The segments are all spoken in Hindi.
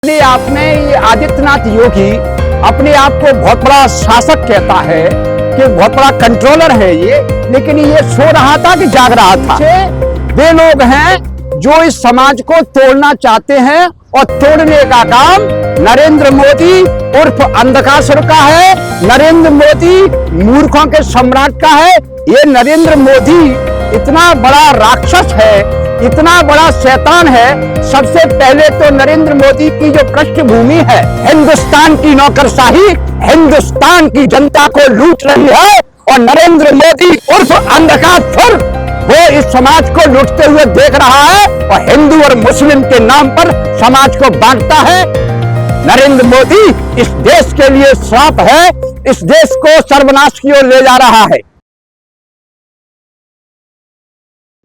अपने आप में ये आदित्यनाथ योगी अपने आप को बहुत बड़ा शासक कहता है कि बहुत बड़ा कंट्रोलर है ये, लेकिन ये सो रहा था कि जाग रहा था। वे लोग हैं जो इस समाज को तोड़ना चाहते हैं और तोड़ने का काम नरेंद्र मोदी उर्फ अंधकासुर का है, नरेंद्र मोदी मूर्खों के सम्राट का है। ये नरेंद्र मोदी इतना बड़ा राक्षस है, इतना बड़ा शैतान है। सबसे पहले तो नरेंद्र मोदी की जो पृष्ठभूमि है, हिंदुस्तान की नौकरशाही हिंदुस्तान की जनता को लूट रही है, और नरेंद्र मोदी उर्फ अंधकासुर वो इस समाज को लूटते हुए देख रहा है और हिंदू और मुस्लिम के नाम पर समाज को बांटता है। नरेंद्र मोदी इस देश के लिए श्राप है, इस देश को सर्वनाश की ओर ले जा रहा है।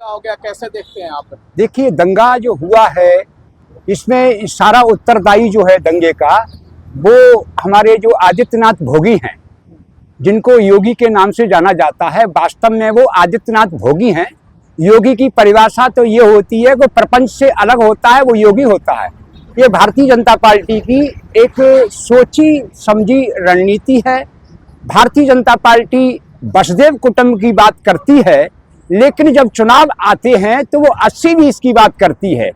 हो गया, कैसे देखते हैं आप? देखिए, दंगा जो हुआ है इसमें सारा उत्तरदायी जो है दंगे का, वो हमारे जो आदित्यनाथ भोगी हैं, जिनको योगी के नाम से जाना जाता है। वास्तव में वो आदित्यनाथ भोगी हैं। योगी की परिभाषा तो ये होती है कि प्रपंच से अलग होता है, वो योगी होता है। ये भारतीय जनता पार्टी की एक सोची समझी रणनीति है। भारतीय जनता पार्टी वसुदेव कुटुंब की बात करती है, लेकिन जब चुनाव आते हैं तो वो 80-20 की बात करती है।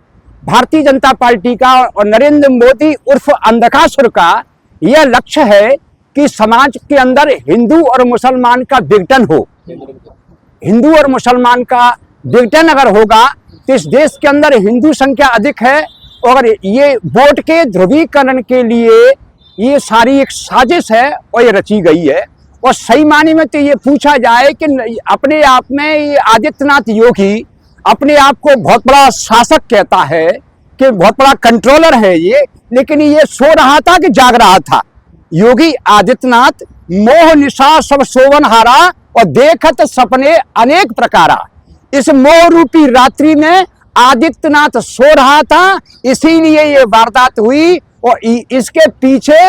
भारतीय जनता पार्टी का और नरेंद्र मोदी उर्फ अंधकासुर का यह लक्ष्य है कि समाज के अंदर हिंदू और मुसलमान का विघटन हो। हिंदू और मुसलमान का विघटन अगर होगा तो इस देश के अंदर हिंदू संख्या अधिक है, और ये वोट के ध्रुवीकरण के लिए ये सारी एक साजिश है और ये रची गई है। और सही मायने में तो ये पूछा जाए कि अपने आप में ये आदित्यनाथ योगी अपने आप को बहुत बड़ा शासक कहता है कि बहुत बड़ा कंट्रोलर है ये, लेकिन ये सो रहा था कि जाग रहा था। योगी आदित्यनाथ मोह निशा सब सोवन हारा और देखत सपने अनेक प्रकारा। इस मोह रूपी रात्रि में आदित्यनाथ सो रहा था, इसीलिए ये वारदात हुई। और इसके पीछे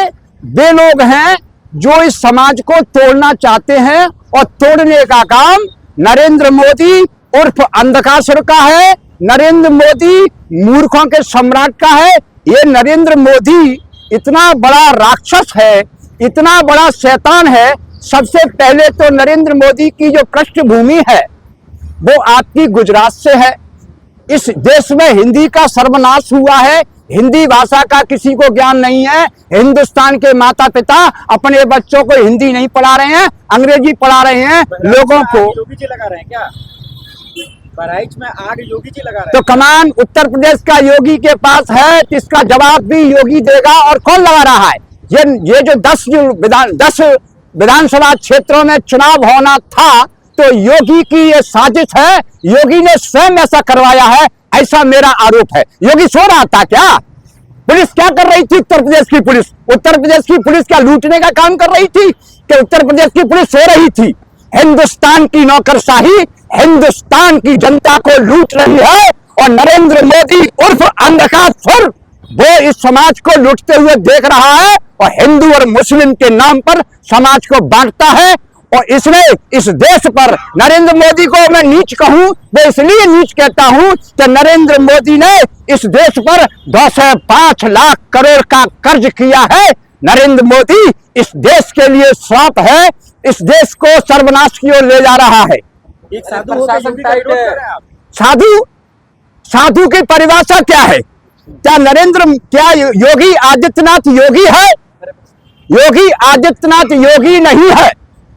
वे लोग हैं जो इस समाज को तोड़ना चाहते हैं, और तोड़ने का काम नरेंद्र मोदी उर्फ अंधकासुर का है, नरेंद्र मोदी मूर्खों के सम्राट का है। ये नरेंद्र मोदी इतना बड़ा राक्षस है, इतना बड़ा शैतान है। सबसे पहले तो नरेंद्र मोदी की जो पृष्ठभूमि है वो आपकी गुजरात से है। इस देश में हिंदी का सर्वनाश हुआ है, हिंदी भाषा का किसी को ज्ञान नहीं है। हिंदुस्तान के माता पिता अपने बच्चों को हिंदी नहीं पढ़ा रहे हैं, अंग्रेजी पढ़ा रहे हैं लोगों को। योगी जी लगा रहे हैं क्या? बहराइच में आग योगी जी लगा रहे हैं? तो कमान उत्तर प्रदेश का योगी के पास है, तो इसका जवाब भी योगी देगा। और कौन लगा रहा है? ये जो 10 विधानसभा क्षेत्रों में चुनाव होना था, तो योगी की ये साजिश है। योगी ने स्वयं ऐसा करवाया है, ऐसा मेरा आरोप है। योगी सो रहा था क्या? पुलिस क्या कर रही थी? उत्तर प्रदेश की पुलिस क्या लूटने का काम कर रही थी? कि उत्तर प्रदेश की पुलिस सो रही थी? हिंदुस्तान की नौकरशाही हिंदुस्तान की जनता को लूट रही है, और नरेंद्र मोदी उर्फ अंधकासुर वो इस समाज को लूटते हुए देख रहा है, और हिंदू और मुस्लिम के नाम पर समाज को बांटता है। और इसमें इस देश पर नरेंद्र मोदी को मैं नीच कहूं, मैं इसलिए नीच कहता हूं कि नरेंद्र मोदी ने इस देश पर 205 लाख करोड़ का कर्ज किया है। नरेंद्र मोदी इस देश के लिए श्राप है, इस देश को सर्वनाश की ओर ले जा रहा है। एक साधु की परिभाषा क्या है? क्या योगी आदित्यनाथ योगी है? योगी आदित्यनाथ योगी नहीं है।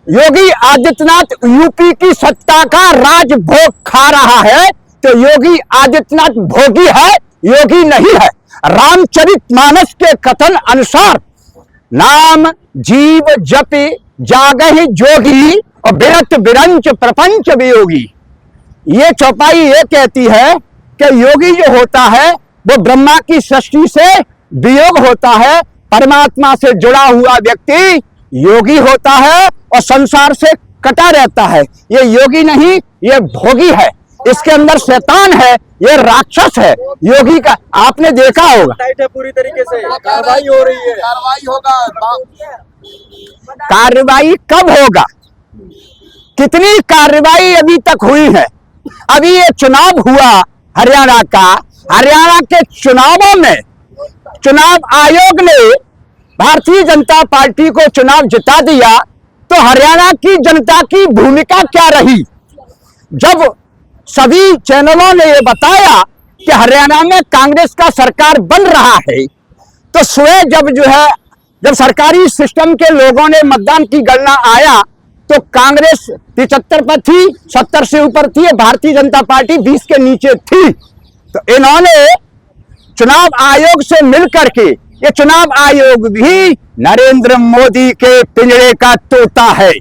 योगी आदित्यनाथ यूपी की सत्ता का राजभोग खा रहा है, तो योगी आदित्यनाथ भोगी है, योगी नहीं है। रामचरितमानस के कथन अनुसार नाम जीव जपि जागहि जोगी और बिरत बिरंच प्रपंच वियोगी। ये चौपाई ये कहती है कि योगी जो होता है वो ब्रह्मा की सृष्टि से वियोग होता है, परमात्मा से जुड़ा हुआ व्यक्ति योगी होता है और संसार से कटा रहता है। ये योगी नहीं, ये भोगी है, इसके अंदर शैतान है, ये राक्षस है। योगी का आपने देखा होगा, टाइट है पूरी तरीके से, कार्रवाई हो रही है, कार्रवाई होगा। कार्रवाई कब होगा? कितनी कार्रवाई अभी तक हुई है? अभी ये चुनाव हुआ हरियाणा का, हरियाणा के चुनावों में चुनाव आयोग ने भारतीय जनता पार्टी को चुनाव जिता दिया, तो हरियाणा की जनता की भूमिका क्या रही? जब सभी चैनलों ने ये बताया कि हरियाणा में कांग्रेस का सरकार बन रहा है, तो स्वयं जब सरकारी सिस्टम के लोगों ने मतदान की गणना आया तो कांग्रेस 75 पर थी, 70 से ऊपर थी, भारतीय जनता पार्टी 20 के नीचे थी। तो इन्होंने चुनाव आयोग से मिलकर के, ये चुनाव आयोग भी नरेंद्र मोदी के पिंजरे का तोता है।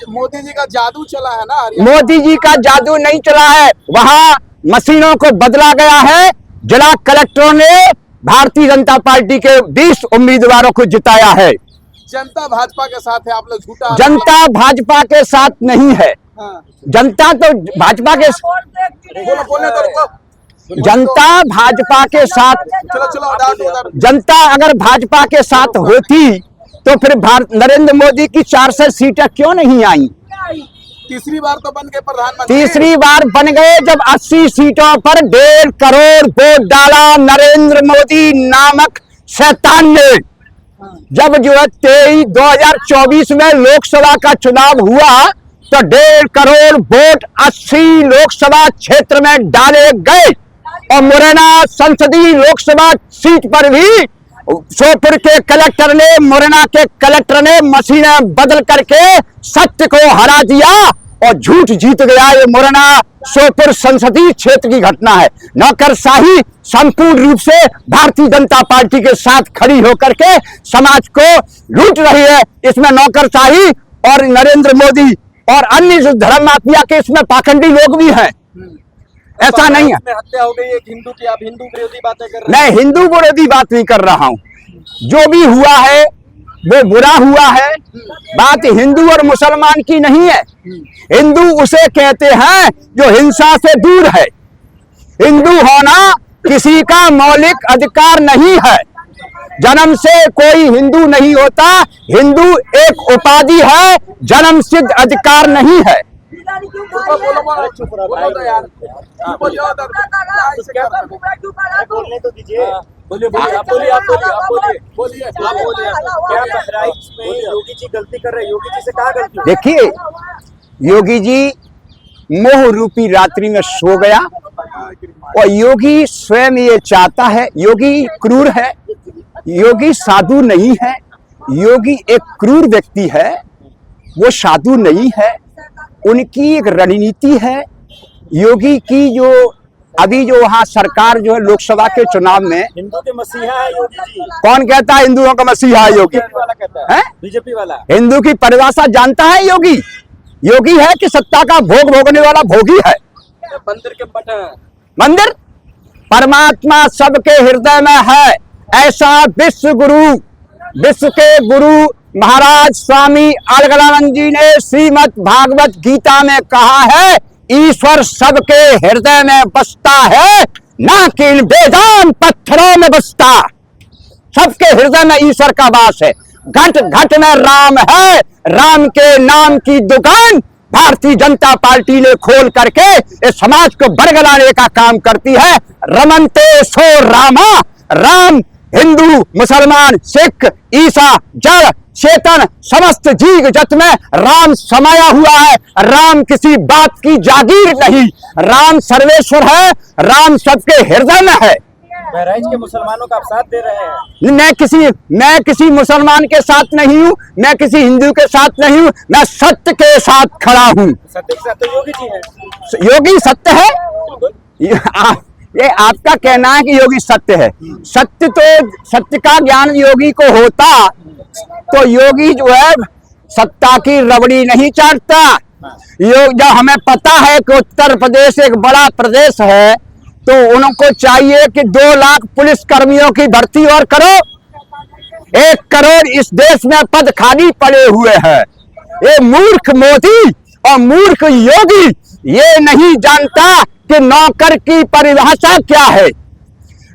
मोदी जी का जादू चला है ना? मोदी जी का जादू नहीं चला है, वहां मशीनों को बदला गया है। जिला कलेक्टरों ने भारतीय जनता पार्टी के 20 उम्मीदवारों को जिताया है। जनता भाजपा के साथ है, आप लोग झूठा। जनता भाजपा के साथ नहीं है। हाँ। जनता तो भाजपा के बोलने तो रुको। जनता भाजपा के साथ, चलो जनता अगर भाजपा के साथ होती तो फिर नरेंद्र मोदी की 400 सीटें क्यों नहीं आई? तीसरी बार तो बन गए प्रधानमंत्री। तीसरी बार बन गए जब 80 सीटों पर 1.5 करोड़ वोट डाला नरेंद्र मोदी नामक शैतान ने। जब 2024 में लोकसभा का चुनाव हुआ तो 1.5 करोड़ वोट 80 लोकसभा क्षेत्र में डाले गए, और मुरैना संसदीय लोकसभा सीट पर भी श्योपुर के कलेक्टर ने, मुरैना के कलेक्टर ने मशीनें बदल करके सत्य को हरा दिया और झूठ जीत गया। ये मुरैना श्योपुर संसदीय क्षेत्र की घटना है। नौकरशाही संपूर्ण रूप से भारतीय जनता पार्टी के साथ खड़ी होकर के समाज को लूट रही है। इसमें नौकरशाही और नरेंद्र मोदी और अन्य जो धर्म माफिया के इसमें पाखंडी लोग भी हैं। ऐसा नहीं है। हत्या हो गई एक हिंदू की, आप हिंदू विरोधी बातें कर रहे मैं हिंदू विरोधी बात नहीं कर रहा हूं। जो भी हुआ है वो बुरा हुआ है। बात हिंदू और मुसलमान की नहीं है। हिंदू उसे कहते हैं जो हिंसा से दूर है। हिंदू होना किसी का मौलिक अधिकार नहीं है। जन्म से कोई हिंदू नहीं होता। हिंदू एक उपाधि है, जन्म सिद्ध अधिकार नहीं है। बोलने तो दीजिए। बोलिए। क्या बहराइच में योगी जी गलती कर रहे हैं? योगी जी से कहा गलती? देखिए, योगी जी मोह रूपी रात्रि में सो गया, और योगी स्वयं ये चाहता है। योगी क्रूर है, योगी साधु नहीं है। योगी एक क्रूर व्यक्ति है, वो साधु नहीं है। उनकी एक रणनीति है। योगी की जो अभी जो वहां सरकार जो है लोकसभा के चुनाव में, हिंदू के मसीहा है योगी जी। कौन कहता है हिंदुओं का मसीहा है योगी? वाला कहता है, बीजेपी वाला। हिंदू की परिभाषा जानता है योगी? योगी है कि सत्ता का भोग भोगने वाला भोगी है? मंदिर के बटन, मंदिर परमात्मा सबके हृदय में है। ऐसा विश्व के गुरु महाराज स्वामी अलगलानंद जी ने श्रीमद् भागवत गीता में कहा है, ईश्वर सबके हृदय में बसता है, ना कि इन बेजान पत्थरों में बसता। सबके हृदय में ईश्वर का वास है। घट घट में राम है। राम के नाम की दुकान भारतीय जनता पार्टी ने खोल करके इस समाज को बरगलाने का काम करती है। रमनते सो रामा। राम हिंदू, मुसलमान, सिख, ईसा, जड़, चेतन समस्त जीव जत में राम समाया हुआ है। राम किसी बात की जागीर नहीं। राम सर्वेश्वर है। राम सबके हृदय में है। बहराइच के मुसलमानों का आप साथ दे रहे हैं? मैं किसी मुसलमान के साथ नहीं हूँ, मैं किसी हिंदू के साथ नहीं हूँ। मैं सत्य के साथ खड़ा हूँ। सत्य के साथ तो योगी जी है। योगी सत्य है? ये आपका कहना है कि योगी सत्य है। सत्य का ज्ञान योगी को होता तो योगी जो है सत्ता की रबड़ी नहीं चाटता। जब हमें पता है कि उत्तर प्रदेश एक बड़ा प्रदेश है, तो उनको चाहिए कि 2 लाख पुलिस कर्मियों की भर्ती और करो। 1 करोड़ इस देश में पद खाली पड़े हुए हैं। ये मूर्ख मोदी और मूर्ख योगी ये नहीं जानता कि नौकर की परिभाषा क्या है।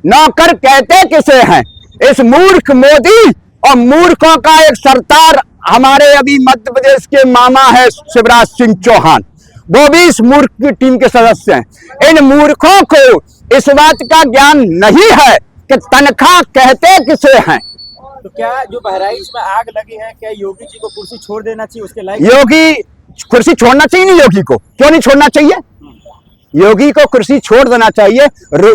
नौकर कहते किसे हैं? इस मूर्ख मोदी और मूर्खों का एक सरदार हमारे अभी मध्य प्रदेश के मामा है शिवराज सिंह चौहान, वो भी इस मूर्ख की टीम के सदस्य हैं। इन मूर्खों को इस बात का ज्ञान नहीं है कि तनख्वाह कहते किसे हैं। तो क्या जो बहराइच में आग लगी है, क्या योगी जी को कुर्सी छोड़ देना चाहिए, उसके लायक? योगी कुर्सी छोड़ना चाहिए नहीं, योगी को क्यों नहीं छोड़ना चाहिए? योगी को कुर्सी छोड़ देना चाहिए।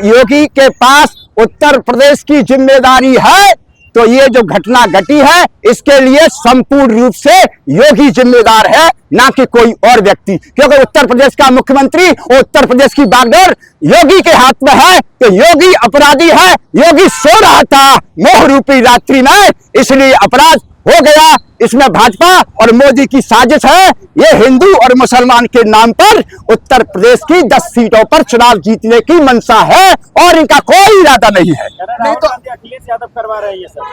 योगी के पास उत्तर प्रदेश की जिम्मेदारी है, तो ये जो घटना घटी है इसके लिए संपूर्ण रूप से योगी जिम्मेदार है, ना कि कोई और व्यक्ति। क्योंकि उत्तर प्रदेश का मुख्यमंत्री और उत्तर प्रदेश की बागडोर योगी के हाथ में है, तो योगी अपराधी है। योगी सो रहा था मोह रूपी रात्रि में, इसलिए अपराध हो गया। इसमें भाजपा और मोदी की साजिश है। ये हिंदू और मुसलमान के नाम पर उत्तर प्रदेश की 10 सीटों पर चुनाव जीतने की मंशा है और इनका कोई इरादा नहीं है। नहीं तो अखिलेश यादव करवा रहे हैं ये सब।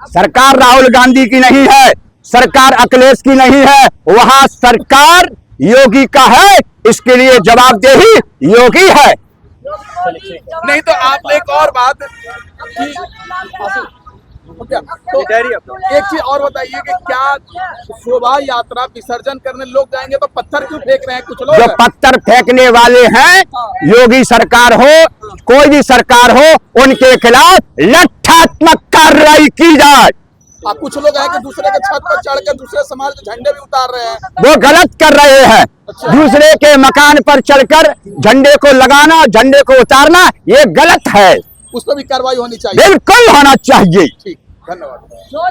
सरकार राहुल गांधी की नहीं है, सरकार अखिलेश की नहीं है, वहां सरकार योगी का है। इसके लिए जवाबदेही योगी है। नहीं तो आप एक और बात कि तो एक चीज और बताइए कि क्या शोभा यात्रा विसर्जन करने लोग जाएंगे तो पत्थर क्यों फेंक रहे हैं कुछ लोग? जो पत्थर फेंकने वाले हैं, योगी सरकार हो कोई भी सरकार हो, उनके खिलाफ लठात्मक कार्रवाई की जाए। कुछ लोग हैं कि दूसरे के छत पर चढ़ के दूसरे समाज के झंडे भी उतार रहे हैं। वो गलत कर रहे हैं। दूसरे के मकान पर चढ़कर झंडे को लगाना, झंडे को उतारना, ये गलत है। उस पर भी कार्रवाई होनी चाहिए। बिल्कुल होना चाहिए। ठीक, धन्यवाद।